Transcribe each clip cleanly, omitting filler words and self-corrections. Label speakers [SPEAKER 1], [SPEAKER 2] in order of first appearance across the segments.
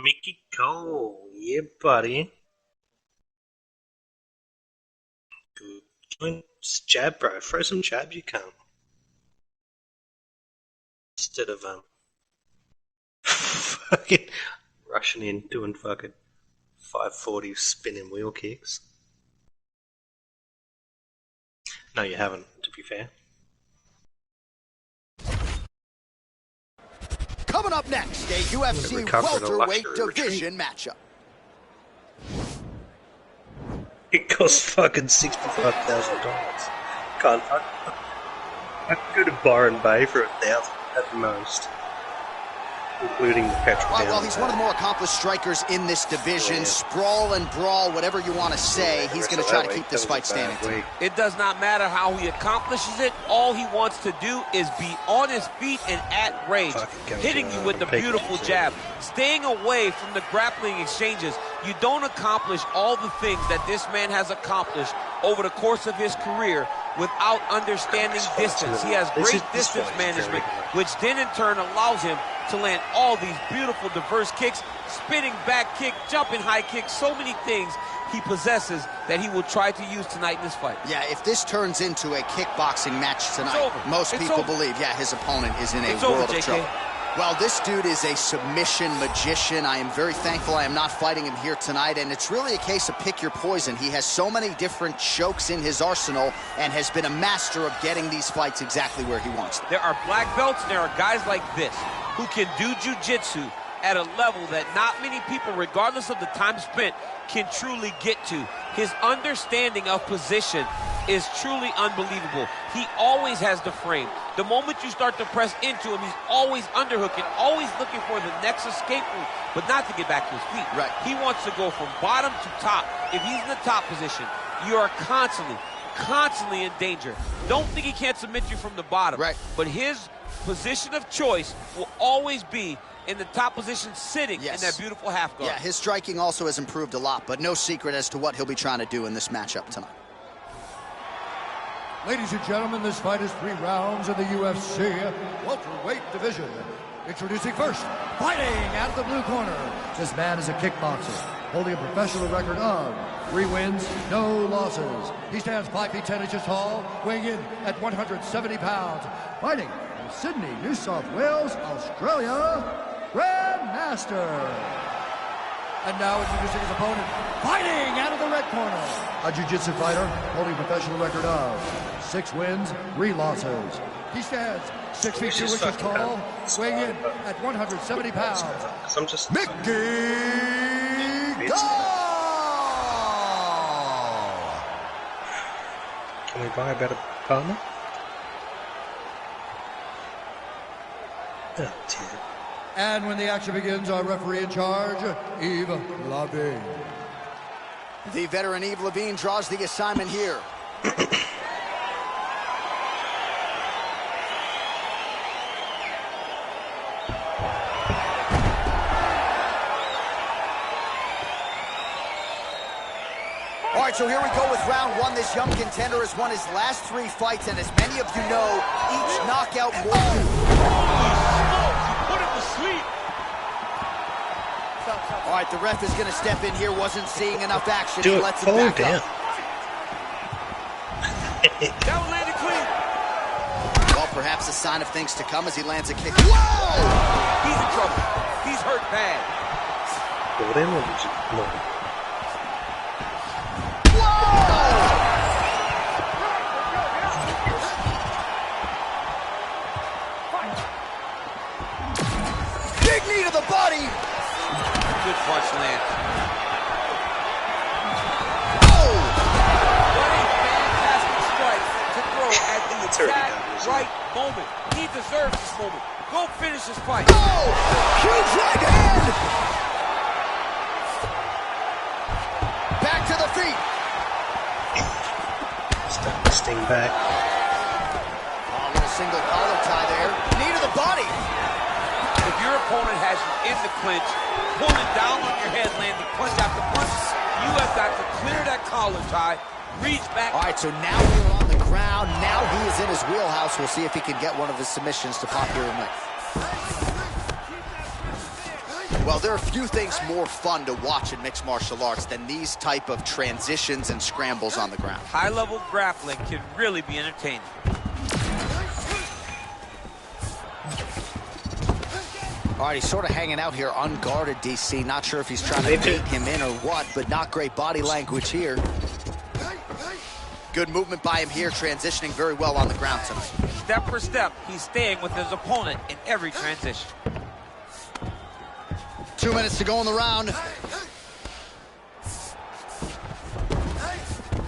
[SPEAKER 1] Mickey Cole. Yeah, buddy. Good. Just jab, bro. Throw some jabs, you can't. Instead of fucking rushing in, doing fucking 540 spinning wheel kicks. No, you haven't, to be fair.
[SPEAKER 2] Coming up next, a UFC welterweight division matchup.
[SPEAKER 1] It costs fucking $65,000. Can't I could go to Byron Bay for $1,000 at the most, including the petrol.
[SPEAKER 2] Well, he's one of the more accomplished strikers in this division. Yeah. Sprawl and brawl, whatever you want to say, he's going to try to keep this fight standing.
[SPEAKER 3] It does not matter how he accomplishes it. All he wants to do is be on his feet and at range, hitting you with the beautiful jab, staying away from the grappling exchanges. You don't accomplish all the things that this man has accomplished over the course of his career without understanding distance. He has great distance management, which then in turn allows him to land all these beautiful diverse kicks, spinning back kick, jumping high kick, so many things he possesses that he will try to use tonight in this fight.
[SPEAKER 2] Yeah, if this turns into a kickboxing match tonight, most people believe, yeah, his opponent is in a world of trouble. Well, this dude is a submission magician. I am very thankful I am not fighting him here tonight, and it's really a case of pick your poison. He has so many different chokes in his arsenal and has been a master of getting these fights exactly where he wants them.
[SPEAKER 3] There are black belts and there are guys like this who can do jiu-jitsu at a level that not many people, regardless of the time spent, can truly get to. His understanding of position is truly unbelievable. He always has the frame. The moment you start to press into him, he's always underhooking, always looking for the next escape route, but not to get back to his feet.
[SPEAKER 2] Right.
[SPEAKER 3] He wants to go from bottom to top. If he's in the top position, you are constantly in danger. Don't think he can't submit you from the bottom.
[SPEAKER 2] Right.
[SPEAKER 3] But his position of choice will always be in the top position, sitting in that beautiful half guard.
[SPEAKER 2] Yeah, his striking also has improved a lot, but no secret as to what he'll be trying to do in this matchup tonight.
[SPEAKER 4] Ladies and gentlemen, this fight is 3 rounds in the UFC welterweight division. Introducing first, fighting out of the blue corner. This man is a kickboxer, holding a professional record of 3 wins, no losses. He stands 5 feet 10 inches tall, weighing in at 170 pounds. Fighting from Sydney, New South Wales, Australia, Grandmaster. And now introducing his opponent, fighting out of the red corner. A jiu-jitsu fighter holding a professional record of 6 wins, 3 losses. He stands 6 feet 2 inches tall, weighing in at 170 pounds. Mickey Cole!
[SPEAKER 1] Can we buy a better partner? Oh, dear.
[SPEAKER 4] And when the action begins, our referee in charge, Yves Lavigne.
[SPEAKER 2] The veteran Yves Lavigne draws the assignment here. All right, so here we go with round 1. This young contender has won his last 3 fights, and as many of you know, each knockout All right, the ref is going to step in here. Wasn't seeing enough action. He lets him back up.
[SPEAKER 3] That one landed clean.
[SPEAKER 2] Well, perhaps a sign of things to come as he lands a kick. Whoa!
[SPEAKER 3] He's in trouble. He's hurt bad.
[SPEAKER 2] Big knee to the body.
[SPEAKER 3] Good punch lands.
[SPEAKER 2] Oh!
[SPEAKER 3] What a fantastic strike to throw at the exact right moment. He deserves this moment. Go finish this fight.
[SPEAKER 2] Oh! Huge right hand! Back to the feet.
[SPEAKER 1] Starting to sting back.
[SPEAKER 2] Oh, a little single collar tie there. Knee to the body.
[SPEAKER 3] If your opponent has you in the clinch, pulling down on your head, landing punch after punch, you have got to clear that collar tie, reach back.
[SPEAKER 2] All right, so now we're on the ground. Now he is in his wheelhouse. We'll see if he can get one of his submissions to pop here tonight. Well, there are few things more fun to watch in mixed martial arts than these type of transitions and scrambles on the ground.
[SPEAKER 3] High-level grappling can really be entertaining.
[SPEAKER 2] All right, he's sort of hanging out here unguarded, DC. Not sure if he's trying to bait him in or what, but not great body language here. Good movement by him here, transitioning very well on the ground tonight.
[SPEAKER 3] Step for step, he's staying with his opponent in every transition.
[SPEAKER 2] 2 minutes to go in the round.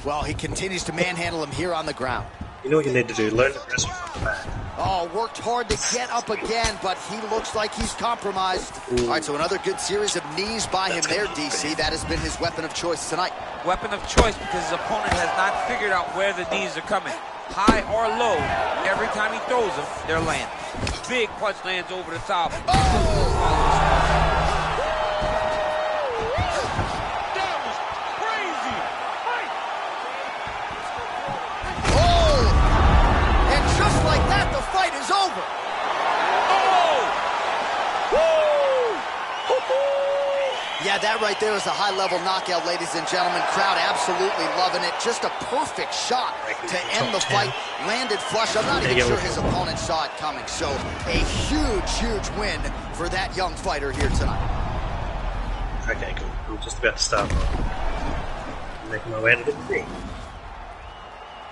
[SPEAKER 2] Well, he continues to manhandle him here on the ground.
[SPEAKER 1] You know what you need to do? Learn to wrestle from the back.
[SPEAKER 2] Oh, worked hard to get up again, but he looks like he's compromised. All right, so another good series of knees by him there, DC. That has been his weapon of choice tonight.
[SPEAKER 3] Weapon of choice because his opponent has not figured out where the knees are coming. High or low, every time he throws them, they're landing. Big punch lands over the top.
[SPEAKER 2] Oh! Is over.
[SPEAKER 3] Oh!
[SPEAKER 2] Yeah, that right there is a high-level knockout, ladies and gentlemen. Crowd absolutely loving it. Just a perfect shot to end the fight. Landed flush. I'm not even sure his opponent saw it coming. So a huge, huge win for that young fighter here tonight.
[SPEAKER 1] Okay, cool. I'm just about to start making my way to the ring.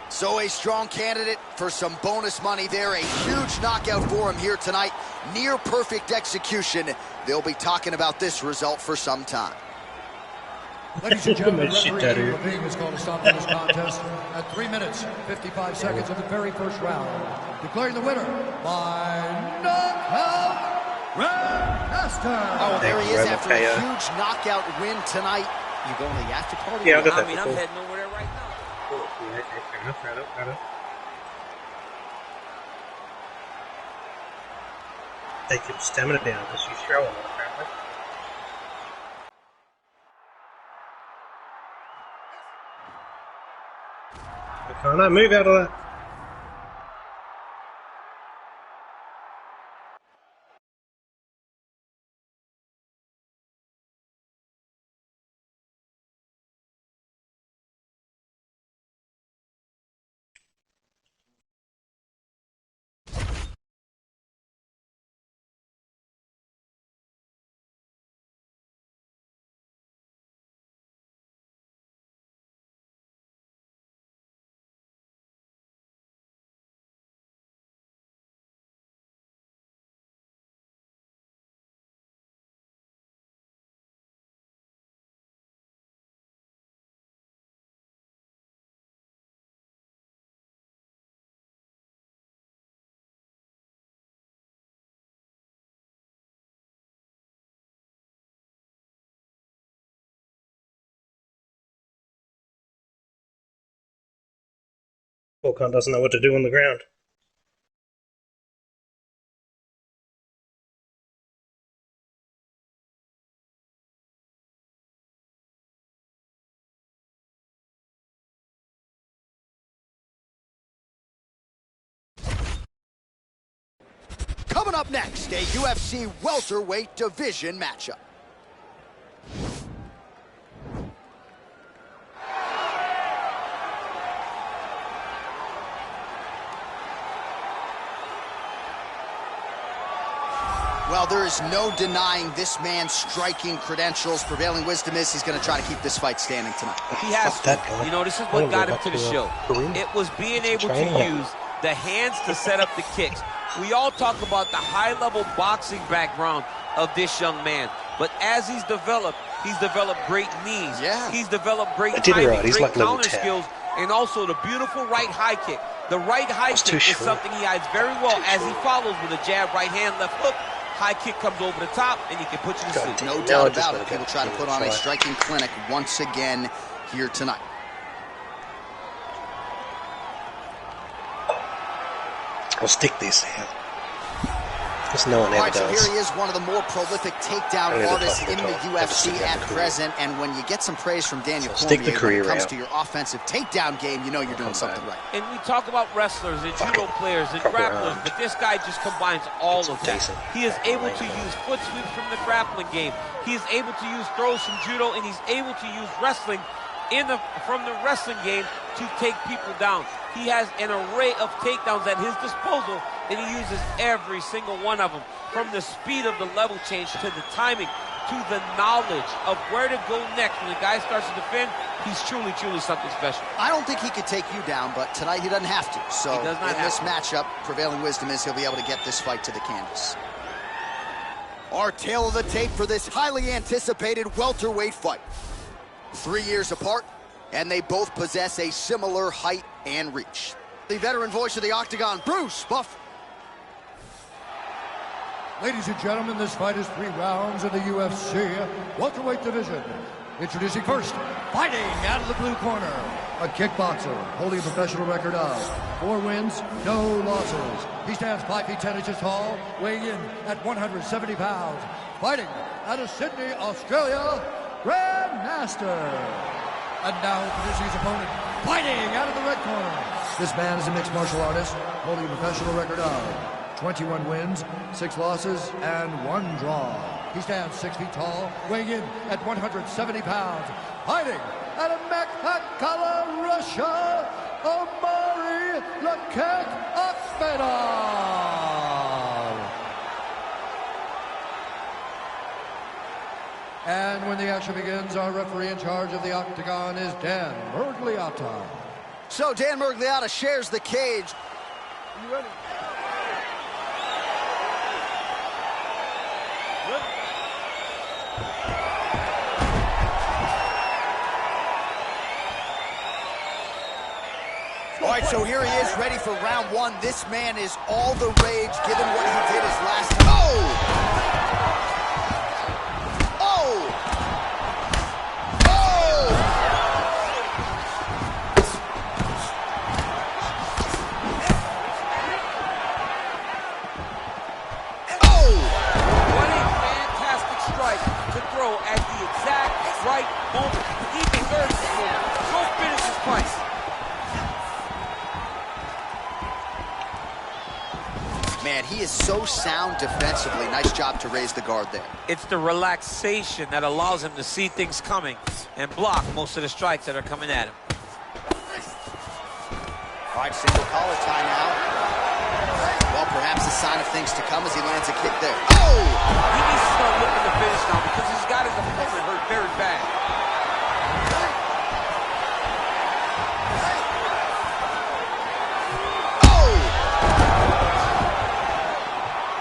[SPEAKER 2] So a strong candidate for some bonus money there. A huge knockout for him here tonight. Near perfect execution. They'll be talking about this result for some time.
[SPEAKER 4] Ladies and gentlemen, referee Levine has called a stop to this contest at 3 minutes, 55 seconds of the very first round. Declaring the winner by knockout, Grandmaster.
[SPEAKER 2] Oh, there he is after a huge knockout win tonight. You going to the after party?
[SPEAKER 1] Yeah,
[SPEAKER 3] I mean, I'm heading over there right now.
[SPEAKER 1] Yeah, okay, fair enough. Take your stamina down because she's throwing it, apparently. Can't I move out of that? Volkan doesn't know what to do on the ground.
[SPEAKER 2] Coming up next, a UFC welterweight division matchup. Well, there is no denying this man's striking credentials. Prevailing wisdom is he's going to try to keep this fight standing tonight.
[SPEAKER 3] He has to. You know, this is what got him to the show. It was being able to use the hands to set up the kicks. We all talk about the high-level boxing background of this young man. But as he's developed great knees.
[SPEAKER 2] Yeah.
[SPEAKER 3] He's developed great timing, great counter skills, and also the beautiful right high kick. The right high kick is something he hides very well as he follows with a jab, right hand, left hook. High kick comes over the top, and he can put you to sleep.
[SPEAKER 2] No doubt about it. People try to put on a striking clinic once again here tonight.
[SPEAKER 1] I'll stick this here. Because no one ever
[SPEAKER 2] So
[SPEAKER 1] does.
[SPEAKER 2] here he is, one of the more prolific takedown artists in the UFC at present. And when you get some praise from Daniel Cormier when it comes to your offensive takedown game, you know you're doing something right.
[SPEAKER 3] And we talk about wrestlers and judo players and grapplers, but this guy just combines all of that. He is able to use foot sweeps from the grappling game. He is able to use throws from judo, and he's able to use wrestling from the wrestling game to take people down. He has an array of takedowns at his disposal, and he uses every single one of them. From the speed of the level change to the timing to the knowledge of where to go next. When the guy starts to defend, he's truly, truly something special.
[SPEAKER 2] I don't think he could take you down, but tonight he doesn't have to. So in this matchup, prevailing wisdom is he'll be able to get this fight to the canvas. Our tale of the tape for this highly anticipated welterweight fight. 3 years apart, and they both possess a similar height and reach. The veteran voice of the Octagon, Bruce Buff.
[SPEAKER 4] Ladies and gentlemen, this fight is 3 rounds in the UFC welterweight division. Introducing first, fighting out of the blue corner, a kickboxer holding a professional record of 4 wins, no losses. He stands 5 feet 10 inches tall, weighing in at 170 pounds. Fighting out of Sydney, Australia, Grandmaster. And now introducing his opponent, fighting out of the red corner. This man is a mixed martial artist, holding a professional record of 21 wins, 6 losses, and 1 draw. He stands 6 feet tall, weighing in at 170 pounds. Fighting out of Makhatkala, Russia, Omari Lakek Akhmedov. And when the action begins, our referee in charge of the Octagon is Dan Miragliotta.
[SPEAKER 2] So Dan Miragliotta shares the cage.
[SPEAKER 4] You ready?
[SPEAKER 2] All right, so here he is, ready for round 1. This man is all the rage, given what he did his last time.
[SPEAKER 3] What a fantastic strike to throw at the exact right moment. He deserves this moment. Go finish his fight.
[SPEAKER 2] Man, he is so sound defensively. Nice job to raise the guard there.
[SPEAKER 3] It's the relaxation that allows him to see things coming and block most of the strikes that are coming at him.
[SPEAKER 2] All right, single collar tie now. Well, perhaps a sign of things to come as he lands a kick there.
[SPEAKER 3] He needs to start looking to finish now because he's got his opponent hurt very bad.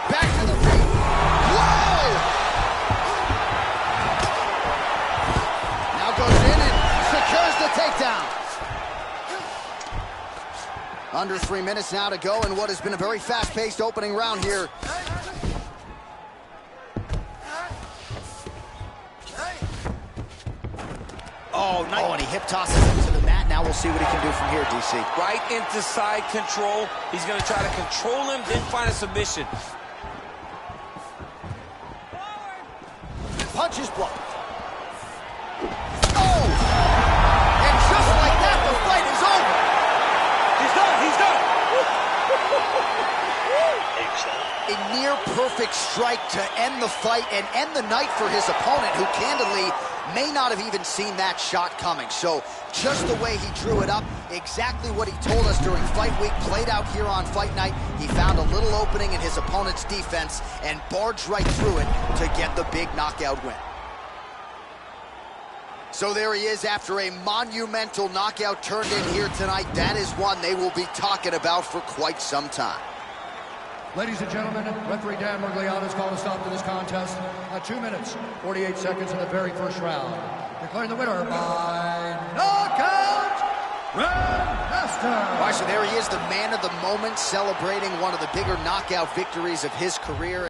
[SPEAKER 2] Back to the feet. Whoa! Now goes in and secures the takedown. Under 3 minutes now to go in what has been a very fast-paced opening round here. Oh, nice. Oh, and he hip tosses him to the mat. Now we'll see what he can do from here, DC.
[SPEAKER 3] Right into side control. He's going to try to control him, then find a submission.
[SPEAKER 2] Punches blocked. Oh! And just like that, the fight is over.
[SPEAKER 3] He's done. He's done.
[SPEAKER 2] A near-perfect strike to end the fight and end the night for his opponent, who candidly may not have even seen that shot coming. So just the way he drew it up, exactly what he told us during fight week, played out here on fight night. He found a little opening in his opponent's defense and barged right through it to get the big knockout win. So there he is after a monumental knockout turned in here tonight. That is one they will be talking about for quite some time.
[SPEAKER 4] Ladies and gentlemen, referee Dan Miragliotta has called a stop to this contest at 2 minutes, 48 seconds in the very first round. Declaring the winner by knockout, Grandmaster.
[SPEAKER 2] All right, so there he is, the man of the moment, celebrating one of the bigger knockout victories of his career.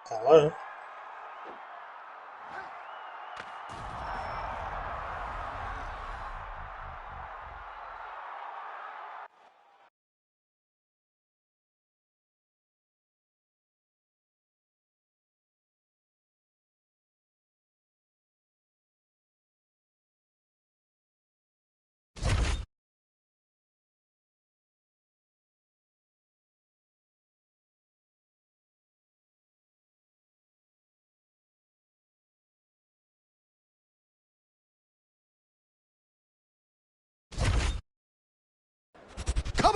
[SPEAKER 1] Hello?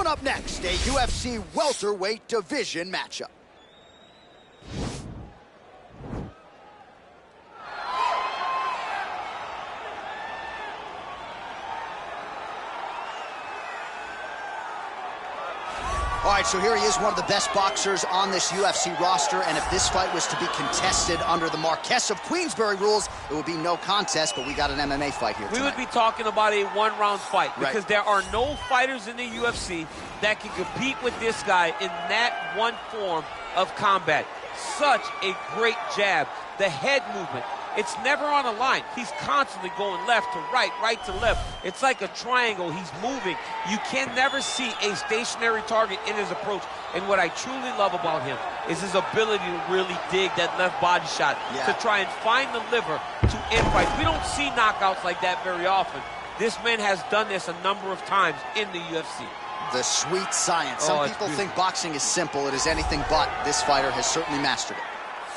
[SPEAKER 2] Coming up next, a UFC welterweight division matchup. All right, so here he is, one of the best boxers on this UFC roster, and if this fight was to be contested under the Marquess of Queensberry rules, it would be no contest, but we got an MMA fight here tonight.
[SPEAKER 3] We would be talking about a one-round fight because there are no fighters in the UFC that can compete with this guy in that one form of combat. Such a great jab, the head movement. It's never on a line. He's constantly going left to right, right to left. It's like a triangle. He's moving. You can never see a stationary target in his approach. And what I truly love about him is his ability to really dig that left body shot to try and find the liver to end fights. We don't see knockouts like that very often. This man has done this a number of times in the UFC.
[SPEAKER 2] The sweet science. Some people think boxing is simple. It is anything but. This fighter has certainly mastered it.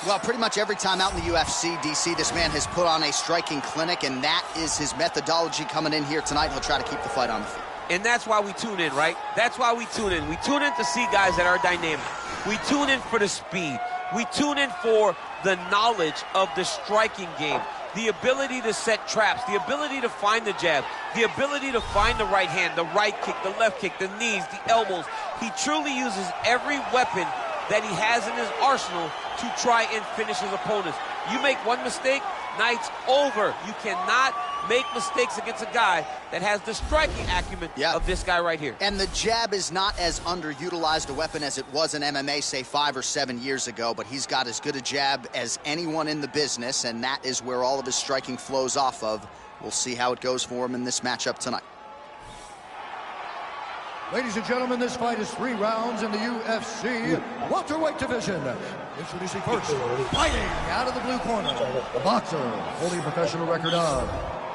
[SPEAKER 2] Well, pretty much every time out in the UFC, DC, this man has put on a striking clinic, and that is his methodology coming in here tonight. He'll try to keep the fight on the field.
[SPEAKER 3] And that's why we tune in, right? That's why we tune in. We tune in to see guys that are dynamic. We tune in for the speed. We tune in for the knowledge of the striking game, the ability to set traps, the ability to find the jab, the ability to find the right hand, the right kick, the left kick, the knees, the elbows. He truly uses every weapon that he has in his arsenal to try and finish his opponents. You make one mistake, night's over. You cannot make mistakes against a guy that has the striking acumen of this guy right here.
[SPEAKER 2] And the jab is not as underutilized a weapon as it was in MMA, say 5 or 7 years ago, but he's got as good a jab as anyone in the business, and that is where all of his striking flows off of. We'll see how it goes for him in this matchup tonight.
[SPEAKER 4] Ladies and gentlemen, this fight is 3 rounds in the UFC welterweight division. Introducing first, fighting out of the blue corner, a boxer holding a professional record of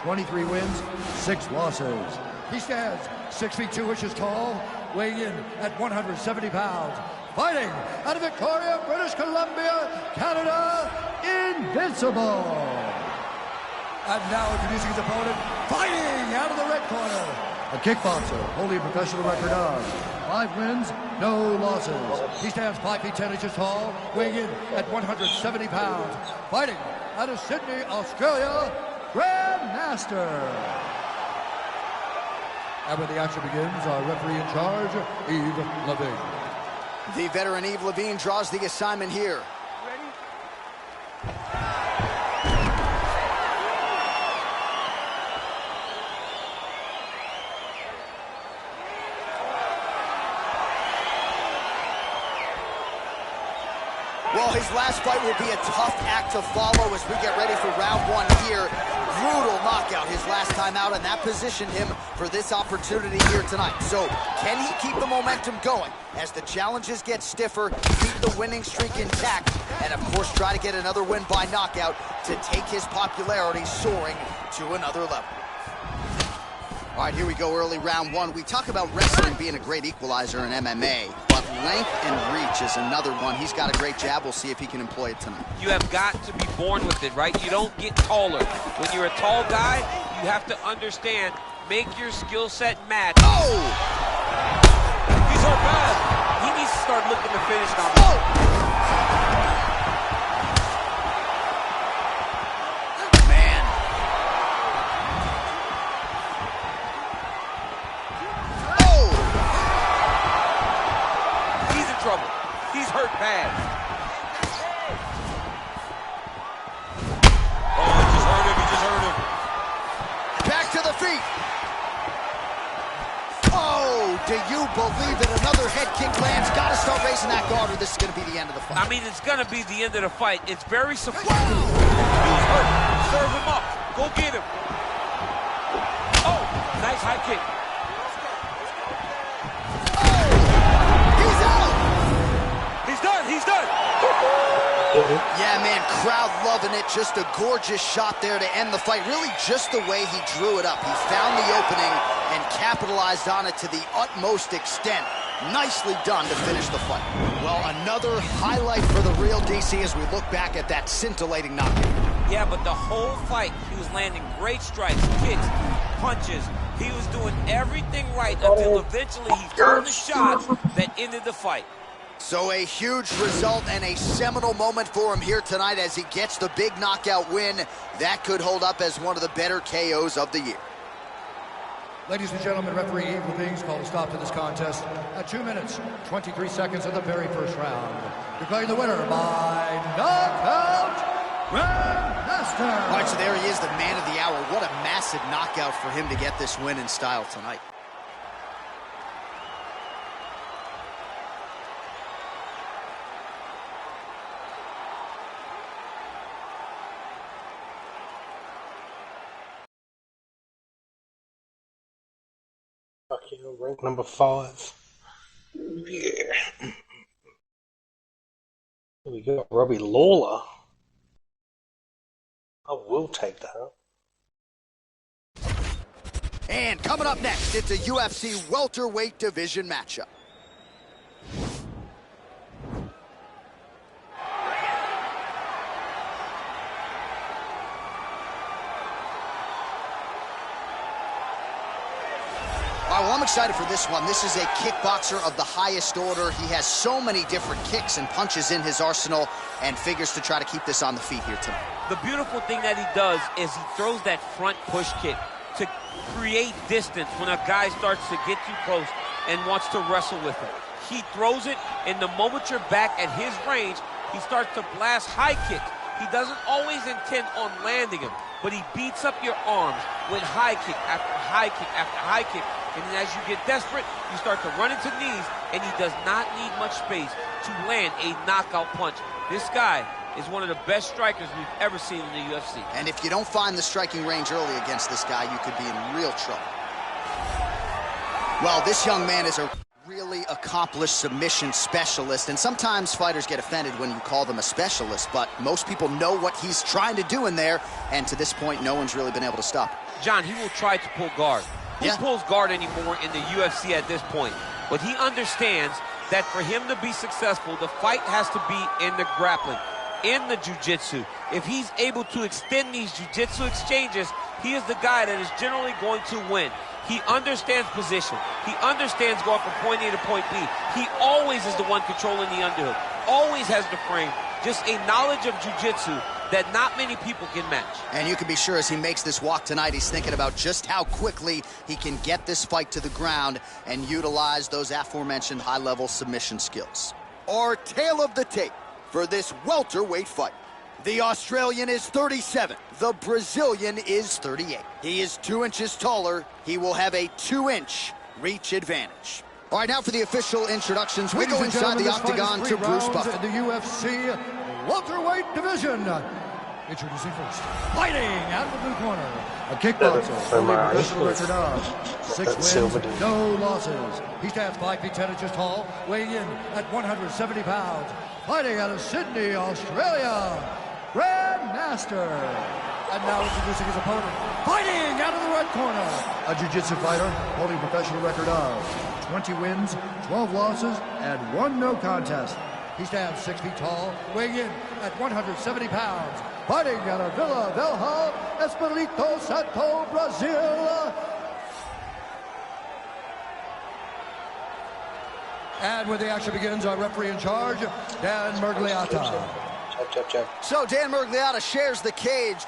[SPEAKER 4] 23 wins, 6 losses. He stands 6 feet 2 inches tall, weighing in at 170 pounds. Fighting out of Victoria, British Columbia, Canada, Invincible. And now introducing his opponent, fighting out of the red corner, a kickboxer holding a professional record of 5 wins, no losses. He stands 5 feet 10 inches tall, weighing in at 170 pounds. Fighting out of Sydney, Australia, Grandmaster. And when the action begins, our referee in charge, Yves Levine.
[SPEAKER 2] The veteran Yves Levine draws the assignment here. Well, his last fight will be a tough act to follow as we get ready for round 1 here. Brutal knockout his last time out, and that positioned him for this opportunity here tonight. So, can he keep the momentum going as the challenges get stiffer, keep the winning streak intact, and of course try to get another win by knockout to take his popularity soaring to another level? All right, here we go, early round 1. We talk about wrestling being a great equalizer in MMA, but length and reach is another one. He's got a great jab. We'll see if he can employ it tonight.
[SPEAKER 3] You have got to be born with it, right? You don't get taller. When you're a tall guy, you have to understand, make your skill set match.
[SPEAKER 2] Oh!
[SPEAKER 3] He's hurt bad. He needs to start looking to finish now.
[SPEAKER 2] Oh!
[SPEAKER 3] Hurt bad. Oh, he just hurt him. He just hurt him.
[SPEAKER 2] Back to the feet. Oh, do you believe it? Another head kick lands. Got to start raising that guard, or this is going to be the end of the fight.
[SPEAKER 3] I mean, it's going to be the end of the fight. It's very surprising. He's hurt. Serve him up. Go get him. Oh, nice high kick.
[SPEAKER 2] Yeah, man, crowd loving it. Just a gorgeous shot there to end the fight. Really just the way he drew it up. He found the opening and capitalized on it to the utmost extent. Nicely done to finish the fight. Well, another highlight for the real DC as we look back at that scintillating knockout.
[SPEAKER 3] Yeah, but the whole fight, he was landing great strikes, kicks, punches, He was doing everything right until eventually he pulled the shot that ended the fight.
[SPEAKER 2] So a huge result and a seminal moment for him here tonight as he gets the big knockout win. That could hold up as one of the better KOs of the year.
[SPEAKER 4] Ladies and gentlemen, referee Evil Things called a stop to this contest at 2 minutes, 23 seconds of the very first round. Declaring the winner by knockout, Grandmaster.
[SPEAKER 2] All right, so there he is, the man of the hour. What a massive knockout for him to get this win in style tonight.
[SPEAKER 1] Fucking rank number 5. Yeah. We got Robbie Lawler. I will take that.
[SPEAKER 2] And coming up next, it's a UFC welterweight division matchup. All right, well, I'm excited for this one. This is a kickboxer of the highest order. He has so many different kicks and punches in his arsenal and figures to try to keep this on the feet here tonight.
[SPEAKER 3] The beautiful thing that he does is he throws that front push kick to create distance when a guy starts to get too close and wants to wrestle with him. He throws it, and the moment you're back at his range, he starts to blast high kicks. He doesn't always intend on landing him, but he beats up your arms with high kick after high kick after high kick. And then as you get desperate, you start to run into knees, and he does not need much space to land a knockout punch. This guy is one of the best strikers we've ever seen in the UFC.
[SPEAKER 2] And if you don't find the striking range early against this guy, you could be in real trouble. Well, this young man is a really accomplished submission specialist, and sometimes fighters get offended when you call them a specialist, but most people know what he's trying to do in there, and to this point, no one's really been able to stop him.
[SPEAKER 3] John, he will try to pull guard. Who pulls guard anymore in the UFC at this point? But he understands that for him to be successful, the fight has to be in the grappling, in the jiu-jitsu. If he's able to extend these jiu-jitsu exchanges, he is the guy that is generally going to win. He understands position. He understands going from point A to point B. He always is the one controlling the underhook. Always has the frame. Just a knowledge of jiu-jitsu that not many people can match.
[SPEAKER 2] And you can be sure as he makes this walk tonight, he's thinking about just how quickly he can get this fight to the ground and utilize those aforementioned high-level submission skills. Our tale of the tape for this welterweight fight. The Australian is 37. The Brazilian is 38. He is 2 inches taller. He will have a 2-inch reach advantage. All right, now for the official introductions. We go inside the octagon to Bruce Buffer.
[SPEAKER 4] The UFC welterweight division. Introducing first, fighting out of the blue corner, a kickboxer, holding a professional record of 6 wins, no losses. He stands 5 feet 10 inches tall, weighing in at 170 pounds. Fighting out of Sydney, Australia, Grandmaster. And now introducing his opponent, fighting out of the red corner, a jiu-jitsu fighter holding a professional record of 20 wins, 12 losses, and 1 no contest. He stands 6 feet tall, weighing in at 170 pounds. Fighting out of Vila Velha, Espírito Santo, Brazil. And when the action begins, our referee in charge, Dan Mergliata.
[SPEAKER 2] So Dan Mergliata shares the cage.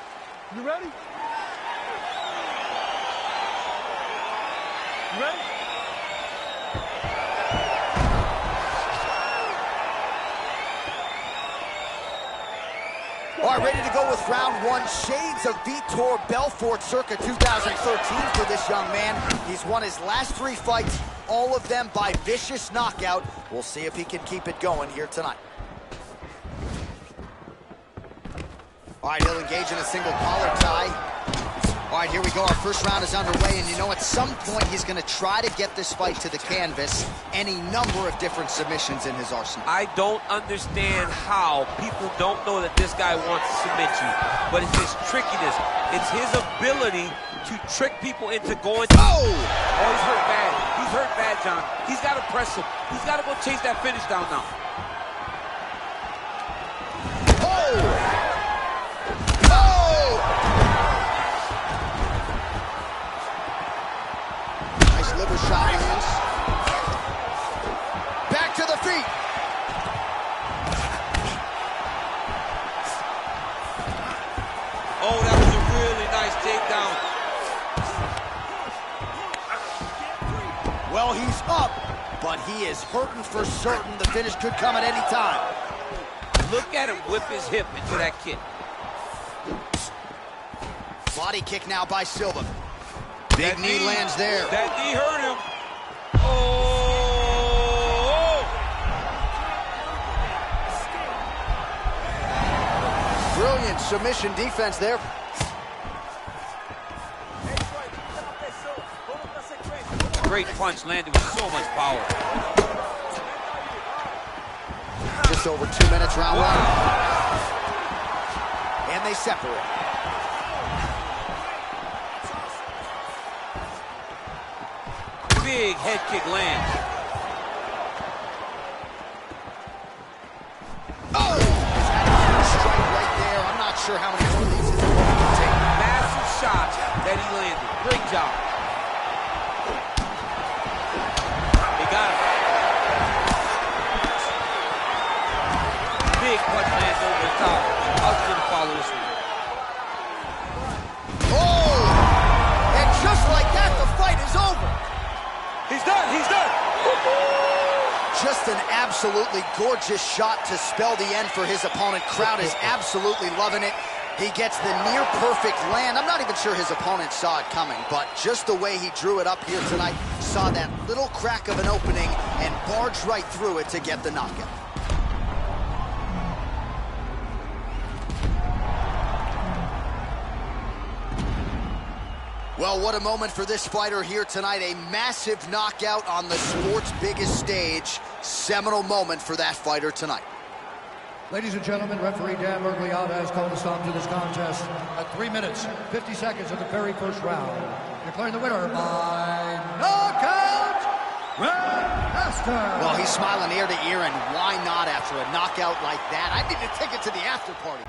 [SPEAKER 2] You ready? You ready? All right, ready to go with round 1. Shades of Vitor Belfort circa 2013 for this young man. He's won his last 3 fights, all of them by vicious knockout. We'll see if he can keep it going here tonight. All right, he'll engage in a single collar tie. All right, here we go. Our first round is underway, and you know, at some point, he's going to try to get this fight to the canvas. Any number of different submissions in his arsenal.
[SPEAKER 3] I don't understand how people don't know that this guy wants to submit you, but it's his trickiness. It's his ability to trick people into going. Oh, he's hurt bad. He's hurt bad, John. He's got to press him. He's got to go chase that finish down now.
[SPEAKER 2] he is hurting for certain. The finish could come at any time.
[SPEAKER 3] Look at him whip his hip into that kick.
[SPEAKER 2] Body kick now by Silva. Big knee lands there.
[SPEAKER 3] That knee hurt him. Oh!
[SPEAKER 2] Brilliant submission defense there.
[SPEAKER 3] Great punch landed with so much power.
[SPEAKER 2] Just over 2 minutes, round one. And they separate.
[SPEAKER 3] Big head kick lands.
[SPEAKER 2] Oh! Strike right there. I'm not sure how many more of these he's going to take.
[SPEAKER 3] Massive shot that he landed. Great job. He got him. Big punch lands over the top. I was going to follow this one.
[SPEAKER 2] Oh! And just like that, the fight is over.
[SPEAKER 3] He's done. He's done.
[SPEAKER 2] Just an absolutely gorgeous shot to spell the end for his opponent. Crowd is absolutely loving it. He gets the near-perfect land. I'm not even sure his opponent saw it coming, but just the way he drew it up here tonight, saw that little crack of an opening and barged right through it to get the knockout. Well, what a moment for this fighter here tonight. A massive knockout on the sport's biggest stage. Seminal moment for that fighter tonight.
[SPEAKER 4] Ladies and gentlemen, referee Dan Mergliata has called a stop to this contest at 3 minutes, 50 seconds of the very first round. Declaring the winner by knockout, Grandmaster.
[SPEAKER 2] Well, he's smiling ear to ear, and why not after a knockout like that? I need to take it to the after party.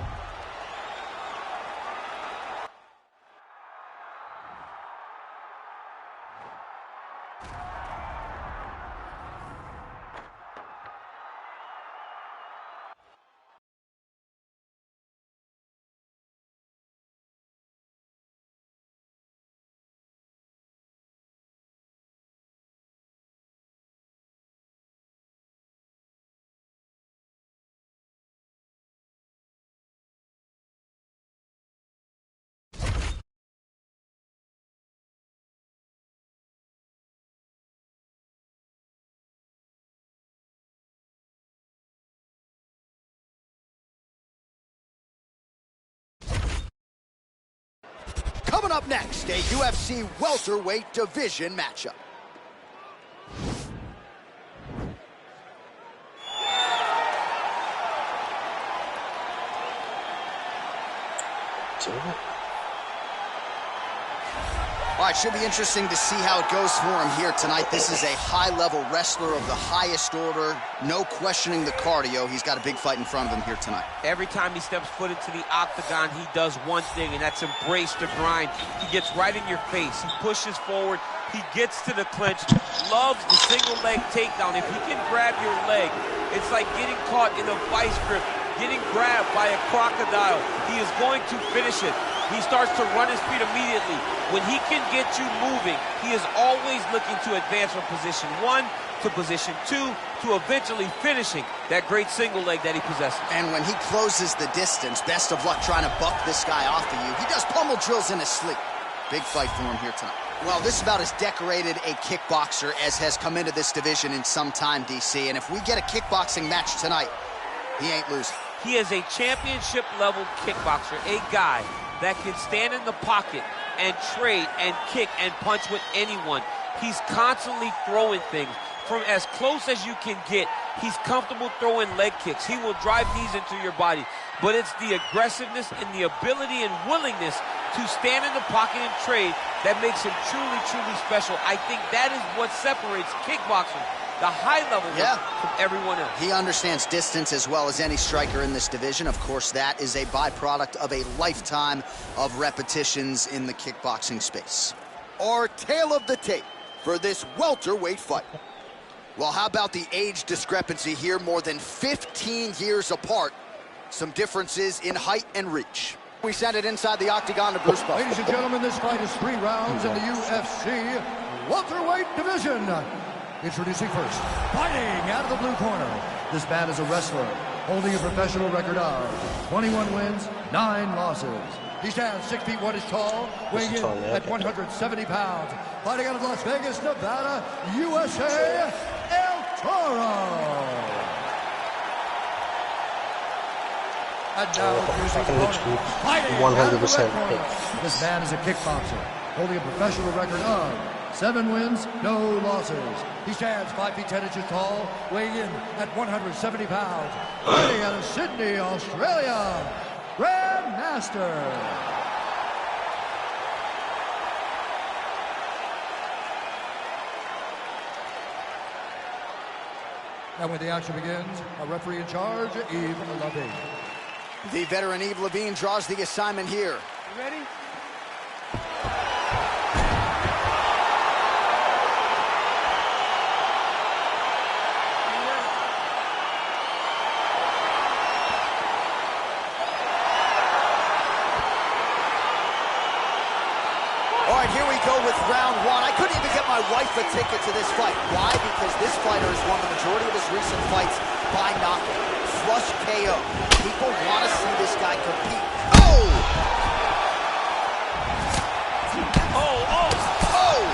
[SPEAKER 2] Coming up next, a UFC welterweight division matchup. All right, should be interesting to see how it goes for him here tonight. This is a high-level wrestler of the highest order. No questioning the cardio. He's got a big fight in front of him here tonight.
[SPEAKER 3] Every time he steps foot into the octagon, he does one thing, and that's embrace the grind. He gets right in your face. He pushes forward. He gets to the clinch. Loves the single leg takedown. If he can grab your leg, it's like getting caught in a vice grip, getting grabbed by a crocodile. He is going to finish it. He starts to run his feet immediately. When he can get you moving, he is always looking to advance from position 1 to position 2 to eventually finishing that great single leg that he possesses.
[SPEAKER 2] And when he closes the distance, best of luck trying to buck this guy off of you. He does pummel drills in his sleep. Big fight for him here tonight. Well, this is about as decorated a kickboxer as has come into this division in some time, DC. And if we get a kickboxing match tonight, he ain't losing.
[SPEAKER 3] He is a championship-level kickboxer, a guy that can stand in the pocket and trade and kick and punch with anyone. He's constantly throwing things from as close as you can get. He's comfortable throwing leg kicks. He will drive knees into your body. But it's the aggressiveness and the ability and willingness to stand in the pocket and trade that makes him truly, truly special. I think that is what separates kickboxing, the high level, from everyone else.
[SPEAKER 2] He understands distance as well as any striker in this division. Of course, that is a byproduct of a lifetime of repetitions in the kickboxing space. Our tale of the tape for this welterweight fight. Well, how about the age discrepancy here? More than 15 years apart. Some differences in height and reach. We send it inside the octagon to Bruce Buffer.
[SPEAKER 4] Ladies and gentlemen, this fight is 3 rounds in the UFC welterweight division. Introducing first, fighting out of the blue corner. This man is a wrestler, holding a professional record of 21 wins, 9 losses. He stands 6 feet 1 inch tall, weighing in at 170 pounds. Fighting out of Las Vegas, Nevada, USA, El Toro. And now, fighting 100%. This man is a kickboxer, holding a professional record of 7 wins, no losses. He stands 5 feet 10 inches tall, weighing in at 170 pounds. Fighting out of Sydney, Australia, Grandmaster. And when the action begins, a referee in charge, Yves Levine.
[SPEAKER 2] The veteran Yves Levine draws the assignment here.
[SPEAKER 3] You ready?
[SPEAKER 2] All right, here we go with round 1. I couldn't even get my wife a ticket to this fight. Why? Because this fighter has won the majority of his recent fights by knockout. Flush KO. People want to see this guy compete. Oh! Oh!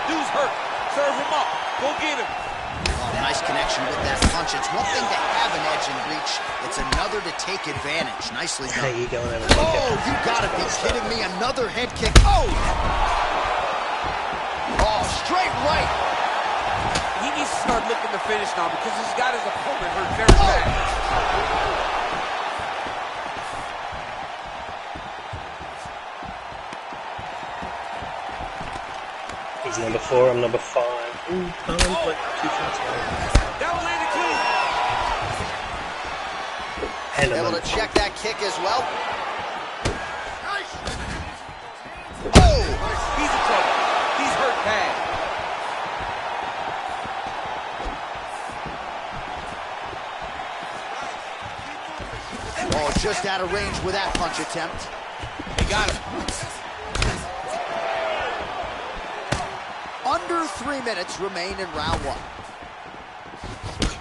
[SPEAKER 3] Dude's hurt. Serve him up. Go get him.
[SPEAKER 2] Oh, nice connection with that punch. It's one thing to have an edge and reach. It's another to take advantage. Nicely done.
[SPEAKER 1] There you go.
[SPEAKER 2] Oh, you gotta be kidding me. Another head kick. Oh! Oh, straight right.
[SPEAKER 3] He needs to start looking to finish now because he's got his opponent hurt very bad.
[SPEAKER 1] He's number 4, I'm number 5. Ooh, like 2 shots away.
[SPEAKER 3] That will land a clean.
[SPEAKER 2] Able to check that kick as well. Oh!
[SPEAKER 3] He's in trouble. He's hurt bad.
[SPEAKER 2] Oh, just out of range with that punch attempt.
[SPEAKER 3] He got him.
[SPEAKER 2] Under 3 minutes remain in round 1.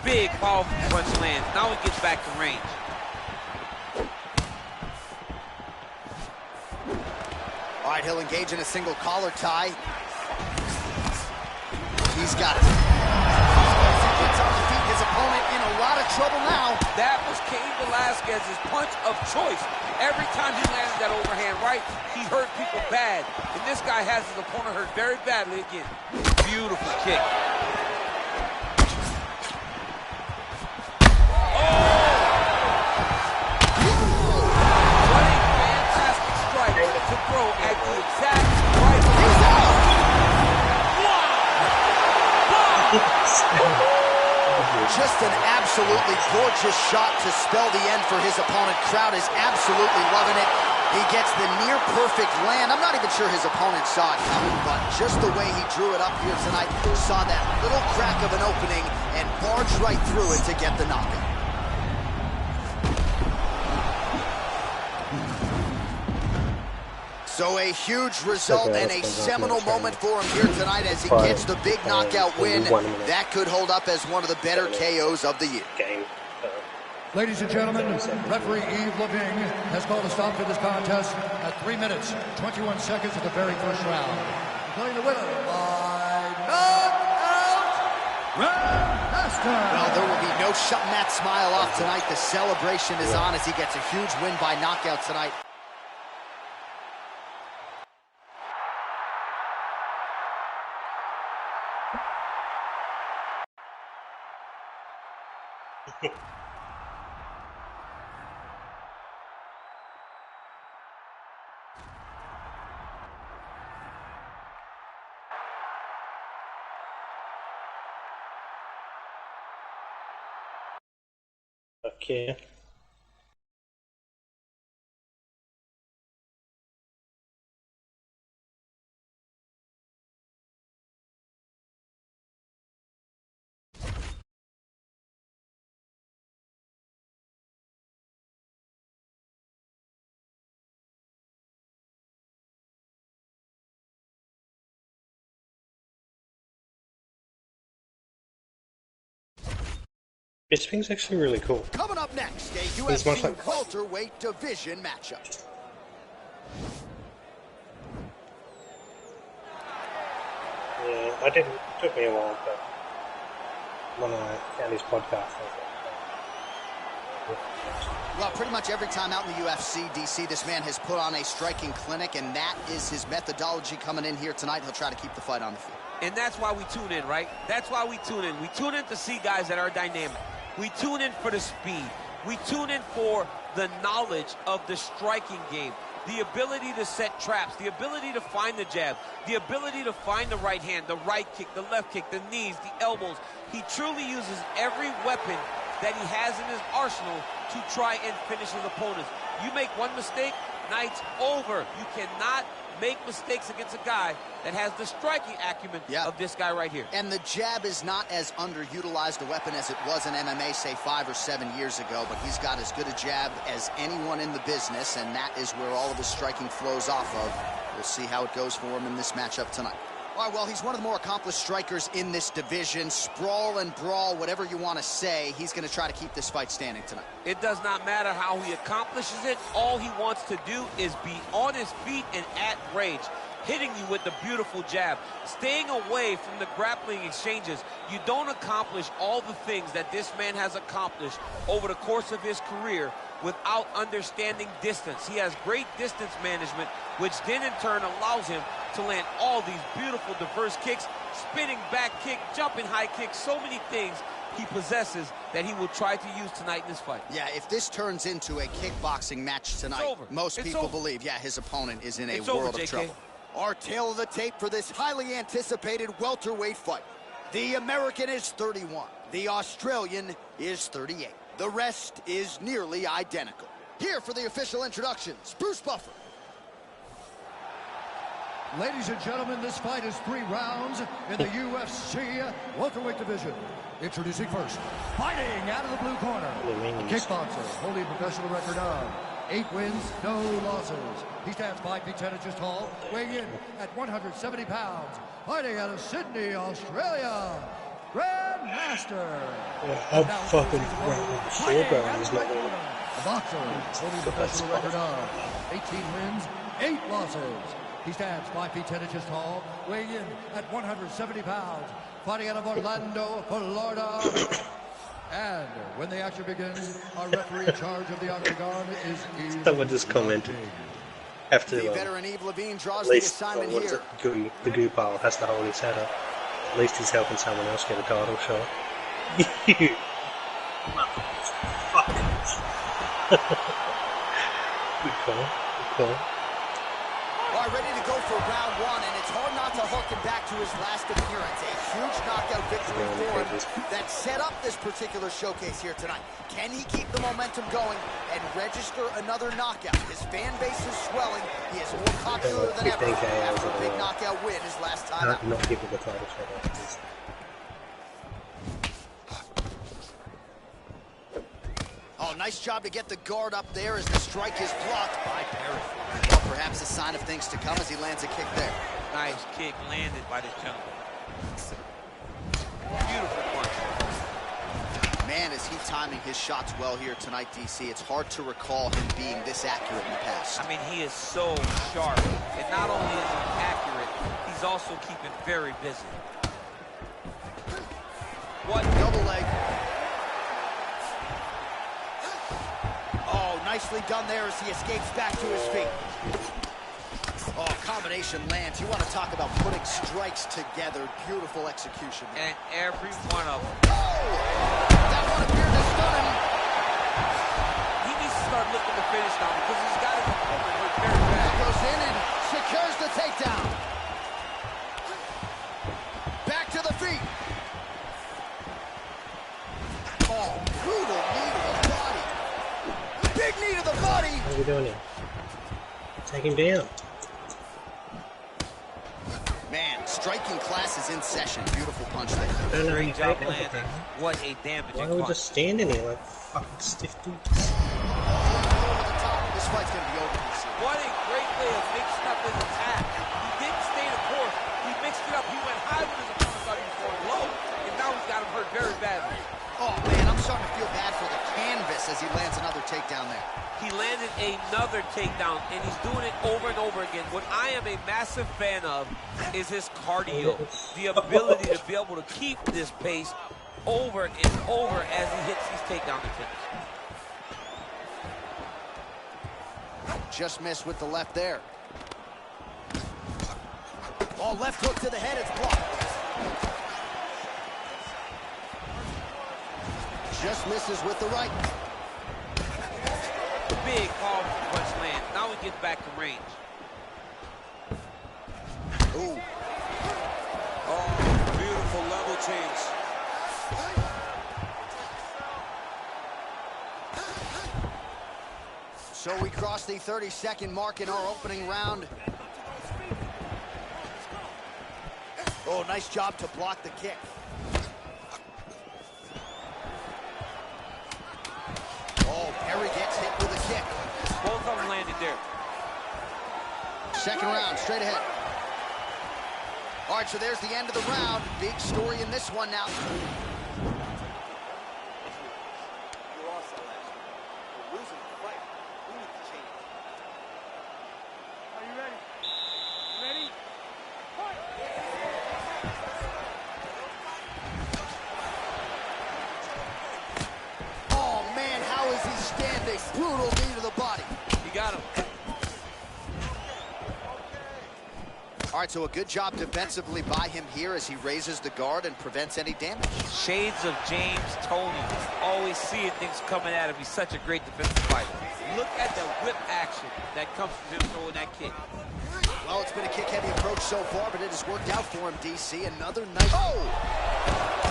[SPEAKER 3] Big, powerful punch lands. Now he gets back to range.
[SPEAKER 2] All right, he'll engage in a single collar tie. He's got it. Gets on the feet. His opponent in a lot of trouble now.
[SPEAKER 3] That was Cain Velasquez's punch of choice. Every time he landed that overhand right, he hurt people bad. And this guy has his opponent hurt very badly again. Beautiful kick. What a fantastic strike to throw at the exact right time.
[SPEAKER 2] Just an absolutely gorgeous shot to spell the end for his opponent. Crowd is absolutely loving it. He gets the near-perfect land. I'm not even sure his opponent saw it coming, but just the way he drew it up here tonight, saw that little crack of an opening and barged right through it to get the knockout. So a huge result and a seminal moment for him here tonight as he gets the big knockout win. That could hold up as one of the better KOs of the year.
[SPEAKER 4] Ladies and gentlemen, referee Yves Levine has called a stop to this contest at 3 minutes, 21 seconds of the very first round. Declaring the winner by knockout, Grandmaster.
[SPEAKER 2] Well, there will be no shutting that smile off tonight. The celebration is on as he gets a huge win by knockout tonight.
[SPEAKER 1] Okay. This thing's actually really cool.
[SPEAKER 2] Coming up next, a
[SPEAKER 1] It's much
[SPEAKER 2] UFC
[SPEAKER 1] like
[SPEAKER 2] welterweight division matchup.
[SPEAKER 1] Yeah, it took me a while, but when I found his podcast, I was like,
[SPEAKER 2] well, pretty much every time out in the UFC, DC, this man has put on a striking clinic, and that is his methodology coming in here tonight. He'll try to keep the fight on the field.
[SPEAKER 3] And that's why we tune in, right? That's why we tune in. We tune in to see guys that are dynamic. We tune in for the speed. We tune in for the knowledge of the striking game, the ability to set traps, the ability to find the jab, the ability to find the right hand, the right kick, the left kick, the knees, the elbows. He truly uses every weapon that he has in his arsenal to try and finish his opponents. You make one mistake, night's over. You cannot make mistakes against a guy that has the striking acumen of this guy right here.
[SPEAKER 2] And the jab is not as underutilized a weapon as it was in MMA, say 5 or 7 years ago, but he's got as good a jab as anyone in the business, and that is where all of his striking flows off of. We'll see how it goes for him in this matchup tonight. All right, well, he's one of the more accomplished strikers in this division. Sprawl and brawl, whatever you want to say, he's going to try to keep this fight standing tonight.
[SPEAKER 3] It does not matter how he accomplishes it. All he wants to do is be on his feet and at range, hitting you with the beautiful jab, staying away from the grappling exchanges. You don't accomplish all the things that this man has accomplished over the course of his career without understanding distance. He has great distance management, which then in turn allows him to land all these beautiful diverse kicks, spinning back kick, jumping high kick, so many things he possesses that he will try to use tonight in this fight.
[SPEAKER 2] Yeah, if this turns into a kickboxing match tonight, most people believe, his opponent is in a world of trouble. Our tale of the tape for this highly anticipated welterweight fight. The American is 31. The Australian is 38. The rest is nearly identical. Here for the official introductions, Bruce Buffer.
[SPEAKER 4] Ladies and gentlemen, this fight is 3 rounds in the UFC welterweight division. Introducing first, fighting out of the blue corner, a kickboxer holding a professional record of 8 wins, no losses. He stands 5 feet 10 inches tall, weighing in at 170 pounds. Fighting out of Sydney, Australia, Grandmaster.
[SPEAKER 1] I'm fucking Grandmaster. He's not going
[SPEAKER 4] a boxer holding a professional record of 18 wins, 8 losses. He stands 5 feet 10 inches tall, weighing in at 170 pounds. Fighting out of Orlando, Florida. And when the action begins, our referee in charge of the octagon is
[SPEAKER 1] someone just commented. Have to
[SPEAKER 2] the veteran Yves Levine draws
[SPEAKER 1] at least
[SPEAKER 2] the assignment here.
[SPEAKER 1] The goo pile has to hold his head up. At least he's helping someone else get a title shot. You good call. Good call.
[SPEAKER 2] All right, ready to go for round 1, and it's hard not to harken back to his last appearance. A huge knockout victory for him that set up this particular showcase here tonight. Can he keep the momentum going and register another knockout? His fan base is swelling. He is more popular than ever after a big knockout win his last time out.
[SPEAKER 1] Not give him the title shot.
[SPEAKER 2] Oh, nice job to get the guard up there as the strike is blocked by Perry. Well, perhaps a sign of things to come as he lands a kick there.
[SPEAKER 3] Nice kick landed by this gentleman. Beautiful punch.
[SPEAKER 2] Man, is he timing his shots well here tonight, DC. It's hard to recall him being this accurate in the past.
[SPEAKER 3] I mean, he is so sharp. And not only is he accurate, he's also keeping very busy.
[SPEAKER 2] What double leg. Nicely done there as he escapes back to his feet. Oh, combination lands. You want to talk about putting strikes together. Beautiful execution.
[SPEAKER 3] And every one of them.
[SPEAKER 2] Oh! That one appeared to stun him.
[SPEAKER 3] He needs to start looking to finish now because he's got his opponent hurt very bad.
[SPEAKER 2] Goes in and secures the takedown. Back to the feet. Oh, brutal knee to the body. Big knee to the body.
[SPEAKER 1] What are we doing here? Take him down.
[SPEAKER 2] Man, striking class is in session. Beautiful punch there.
[SPEAKER 3] Great job landing. What a damaging punch.
[SPEAKER 1] Why are we just standing here like fucking stiff dudes?
[SPEAKER 2] This fight's gonna be over.
[SPEAKER 3] What a great way of mixing up his attack. He didn't stay the course. He mixed it up. He went high when his opponent thought he was going low, and now he's got him hurt very badly.
[SPEAKER 2] Oh man, I'm starting to as he lands another takedown there.
[SPEAKER 3] He landed another takedown, and he's doing it over and over again. What I am a massive fan of is his cardio, the ability to be able to keep this pace over and over as he hits these takedown attempts.
[SPEAKER 2] Just missed with the left there. Oh, left hook to the head, it's blocked. Just misses with the right.
[SPEAKER 3] Big powerful punch land. Now we get back to range.
[SPEAKER 2] Ooh.
[SPEAKER 5] Oh, beautiful level change.
[SPEAKER 2] So we cross the 30-second mark in our opening round. Oh, nice job to block the kick. Oh, Perry gets hit with a kick.
[SPEAKER 3] Both of them landed there.
[SPEAKER 2] Second round, straight ahead. All right, so there's the end of the round. Big story in this one now. Brutal knee to the body.
[SPEAKER 3] You got him.
[SPEAKER 2] All right, so a good job defensively by him here as he raises the guard and prevents any damage.
[SPEAKER 3] Shades of James Toney. Always seeing things coming at him. He's such a great defensive fighter. Look at the whip action that comes from him throwing that kick.
[SPEAKER 2] Well, it's been a kick-heavy approach so far, but it has worked out for him, DC. Another nice... Oh!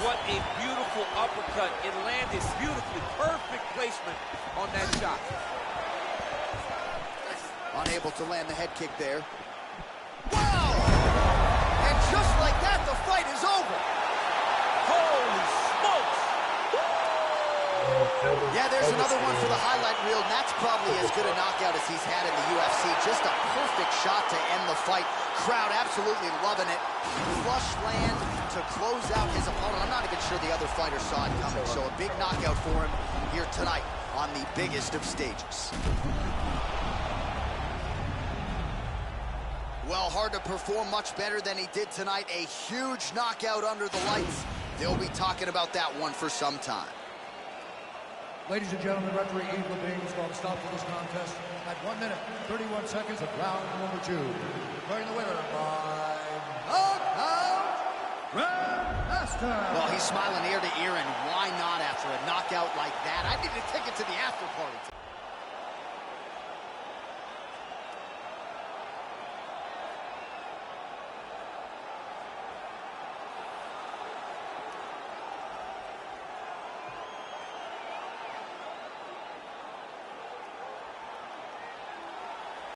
[SPEAKER 3] What a beautiful uppercut. It landed beautifully. Perfect placement on that shot.
[SPEAKER 2] Unable to land the head kick there. Wow! And just like that, the fight is over.
[SPEAKER 3] Holy smokes!
[SPEAKER 2] Yeah, there's another one for the highlight reel, and that's probably as good a knockout as he's had in the UFC. Just a perfect shot to end the fight. Crowd absolutely loving it. Flush land to close out his opponent. I'm not even sure the other fighter saw it coming, so a big knockout for him here tonight on the biggest of stages. Well, hard to perform much better than he did tonight. A huge knockout under the lights. They'll be talking about that one for some time.
[SPEAKER 4] Ladies and gentlemen, referee Eve Levine is going to stop for this contest at 1 minute, 31 seconds of round number 2. Declaring the winner by knockout, Grandmaster.
[SPEAKER 2] Well, he's smiling ear to ear, and why not after a knockout like that? I need a ticket to the after party.